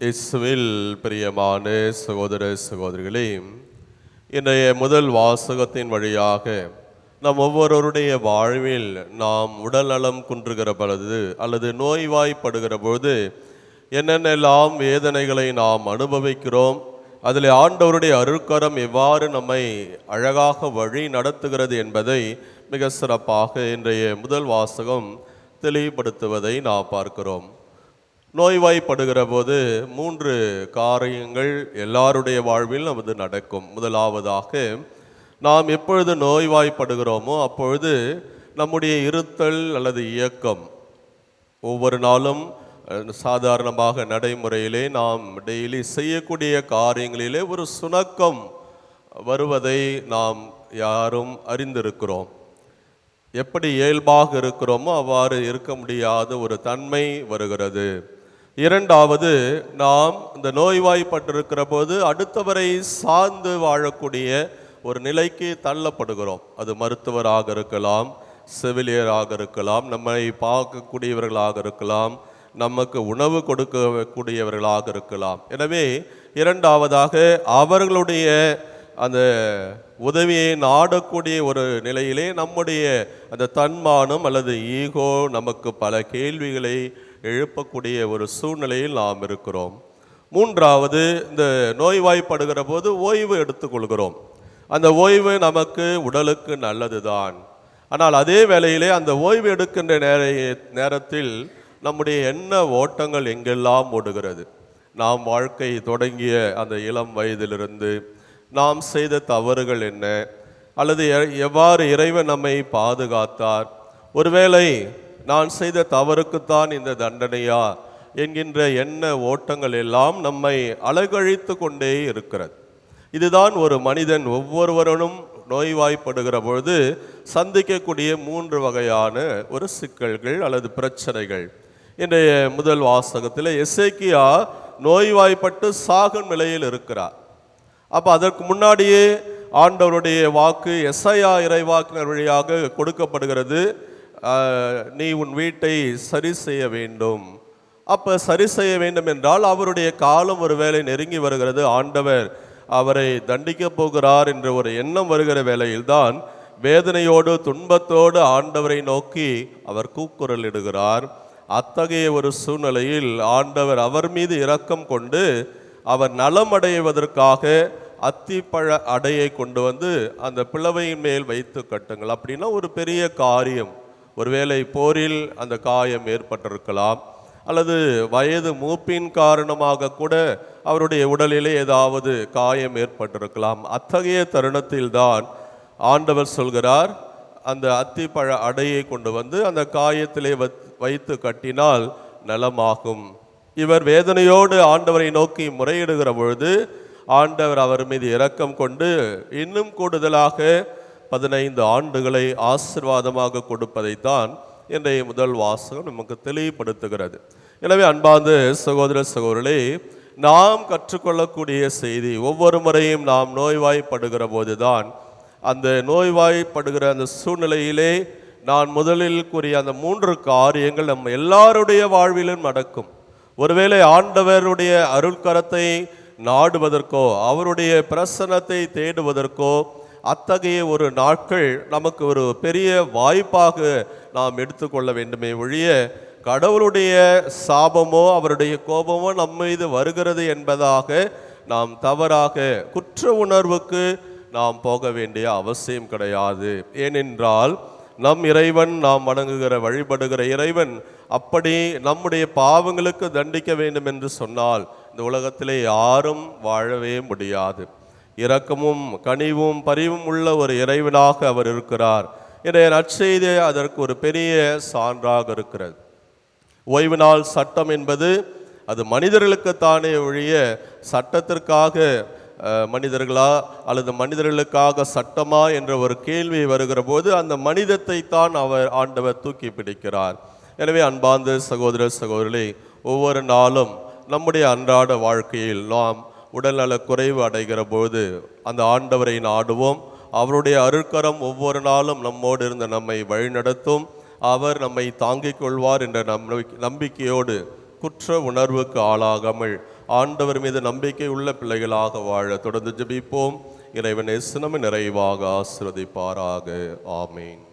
இயேசுவில் பிரியமான சகோதர சகோதரிகளே, இன்றைய முதல் வாசகத்தின் வழியாக நம் ஒவ்வொருவருடைய வாழ்வில் நாம் உடல் நலம் குன்றுகிற பொழுது அல்லது நோய்வாய்ப்படுகிற பொழுது என்னென்னலாம் வேதனைகளை நாம் அனுபவிக்கிறோம், அதில் ஆண்டவருடைய அருட்கரம் எவ்வாறு நம்மை அழகாக வழி நடத்துகிறது என்பதை மிக சிறப்பாக இன்றைய முதல் வாசகம் தெளிவுபடுத்துவதை நாம் பார்க்கிறோம். நோய்வாய்ப்படுகிற போது 3 காரியங்கள் எல்லாருடைய வாழ்வில் நமது நடக்கும். முதலாவதாக, நாம் எப்பொழுது நோய்வாய்ப்படுகிறோமோ அப்பொழுது நம்முடைய இருத்தல் அல்லது இயக்கம், ஒவ்வொரு நாளும் சாதாரணமாக நடைமுறையிலே நாம் டெய்லி செய்யக்கூடிய காரியங்களிலே ஒரு சுணக்கம் வருவதை நாம் யாரும் அறிந்திருக்கிறோம். எப்படி இயல்பாக இருக்கிறோமோ அவ்வாறு இருக்க முடியாத ஒரு தன்மை வருகிறது. இரண்டாவது, நாம் இந்த நோய்வாய்ப்பட்டிருக்கிற போது அடுத்தவரை சார்ந்து வாழக்கூடிய ஒரு நிலைக்கு தள்ளப்படுகிறோம். அது மருத்துவராக இருக்கலாம், செவிலியராக இருக்கலாம், நம்மை பார்க்கக்கூடியவர்களாக இருக்கலாம், நமக்கு உணவு கொடுக்கக்கூடியவர்களாக இருக்கலாம். எனவே இரண்டாவதாக, அவர்களுடைய அந்த உதவியை நாடக்கூடிய ஒரு நிலையிலே நம்முடைய அந்த தன்மானம் அல்லது ஈகோ நமக்கு பல கேள்விகளை எழுப்பக்கூடிய ஒரு சூழ்நிலையில் நாம் இருக்கிறோம். மூன்றாவது, இந்த நோய்வாய்ப்படுகிற போது ஓய்வு எடுத்துக்கொள்கிறோம். அந்த ஓய்வு நமக்கு உடலுக்கு நல்லதுதான். ஆனால் அதே வேளையிலே அந்த ஓய்வு எடுக்கின்ற நேரத்தில் நம்முடைய எண்ண ஓட்டங்கள் எங்கெல்லாம் ஓடுகிறது. நாம் வாழ்க்கை தொடங்கிய அந்த இளம் வயதிலிருந்து நாம் செய்த தவறுகள் என்ன, அல்லது எவ்வாறு இறைவன் நம்மை பாதுகாத்தார், ஒருவேளை நான் செய்த தவறுக்குத்தான் இந்த தண்டனையா என்கின்ற எண்ண ஓட்டங்கள் எல்லாம் நம்மை அலகழித்து கொண்டே இருக்கிறது. இதுதான் ஒரு மனிதன் ஒவ்வொருவரும் நோய்வாய்ப்படுகிற பொழுது சந்திக்கக்கூடிய 3 வகையான ஒரு சிக்கல்கள் அல்லது பிரச்சனைகள். இன்றைய முதல் வாசகத்தில் எசேக்கியா நோய்வாய்ப்பட்டு சாகும் நிலையில் இருக்கிறார். அப்போ அதற்கு முன்னாடியே ஆண்டவருடைய வாக்கு எசாயா இறைவாக்கினர் வழியாக கொடுக்கப்படுகிறது. நீ உன் வீட்டை சரி செய்ய வேண்டும். அப்போ சரி செய்ய வேண்டும் என்றால் அவருடைய காலம் ஒருவேளை நெருங்கி வருகிறது, ஆண்டவர் அவரை தண்டிக்க போகிறார் என்ற ஒரு எண்ணம் வருகிற வேளையில்தான் வேதனையோடு துன்பத்தோடு ஆண்டவரை நோக்கி அவர் கூக்குரல் இடுகிறார். அத்தகைய ஒரு சூழ்நிலையில் ஆண்டவர் அவர் மீது இரக்கம் கொண்டு அவர் நலமடைவதற்காக அத்திப்பழ அடையை கொண்டு வந்து அந்த பிளவையின் மேல் வைத்து கட்டுங்கள். அப்படின்னா ஒரு பெரிய காரியம். ஒருவேளை போரில் அந்த காயம் ஏற்பட்டிருக்கலாம், அல்லது வயது மூப்பின் காரணமாக கூட அவருடைய உடலிலே ஏதாவது காயம் ஏற்பட்டிருக்கலாம். அத்தகைய தருணத்தில்தான் ஆண்டவர் சொல்கிறார், அந்த அத்திப்பழ அடையை கொண்டு வந்து அந்த காயத்திலே வைத்து கட்டினால் நலமாகும். இவர் வேதனையோடு ஆண்டவரை நோக்கி முறையிடுகிற பொழுது ஆண்டவர் அவர் மீது இரக்கம் கொண்டு இன்னும் கூடுதலாக 15 ஆண்டுகளை ஆசீர்வாதமாக கொடுப்பதைத்தான் இன்றைய முதல் வாசகம் நமக்கு தெளிவுபடுத்துகிறது. எனவே அன்பார்ந்த சகோதர சகோதரர்களே, நாம் கற்றுக்கொள்ளக்கூடிய செய்தி, ஒவ்வொரு முறையும் நாம் நோய்வாய்ப்படுகிற போதுதான் அந்த நோய்வாய்ப்படுகிற அந்த சூழ்நிலையிலே நான் முதலில் கூறிய அந்த 3 காரியங்கள் நம்ம எல்லாருடைய வாழ்விலும் நடக்கும். ஒருவேளை ஆண்டவருடைய அருள்கரத்தை நாடுவதற்கோ அவருடைய பிரசன்னத்தை தேடுவதற்கோ அத்தகைய ஒரு நாட்கள் நமக்கு ஒரு பெரிய வாய்ப்பாக நாம் எடுத்துக்கொள்ள வேண்டுமே ஒழிய, கடவுளுடைய சாபமோ அவருடைய கோபமோ நம்ம மீது வருகிறது என்பதாக நாம் தவறாக குற்ற உணர்வுக்கு நாம் போக வேண்டிய அவசியம் கிடையாது. ஏனென்றால் நம் இறைவன், நாம் வணங்குகிற வழிபடுகிற இறைவன் அப்படி நம்முடைய பாவங்களுக்கு தண்டிக்க வேண்டும் என்று சொன்னால் இந்த உலகத்திலே யாரும் வாழவே முடியாது. இரக்கமும் கனிவும் பரிவும் உள்ள ஒரு இறைவனாக அவர் இருக்கிறார். இன்றைய நற்செய்தி அதற்கு ஒரு பெரிய சான்றாக இருக்கிறது. ஓய்வு நாள் சட்டம் என்பது அது மனிதர்களுக்குத்தானே ஒழிய சட்டத்திற்காக மனிதர்களா அல்லது மனிதர்களுக்காக சட்டமா என்ற ஒரு கேள்வி வருகிற போது அந்த மனிதத்தை தான் ஆண்டவர் தூக்கி பிடிக்கிறார். எனவே அன்பார்ந்த சகோதர சகோதரிகளே, ஒவ்வொரு நாளும் நம்முடைய அன்றாட வாழ்க்கையில் நாம் உடல்நல குறைவு அடைகிற போது அந்த ஆண்டவரை நாடுவோம். அவருடைய அருட்கரம் ஒவ்வொரு நாளும் நம்மோடு இருந்து நம்மை வழிநடத்தும். அவர் நம்மை தாங்கிக் கொள்வார் என்ற நம்பிக்கையோடு குற்ற உணர்வுக்கு ஆளாகாமல் ஆண்டவர் மீது நம்பிக்கை உள்ள பிள்ளைகளாக வாழ தொடர்ந்து ஜெபிப்போம். இறைவன் இயேசு நம்மை நிறைவாக ஆசீர்வதிப்பாராக. ஆமீன்.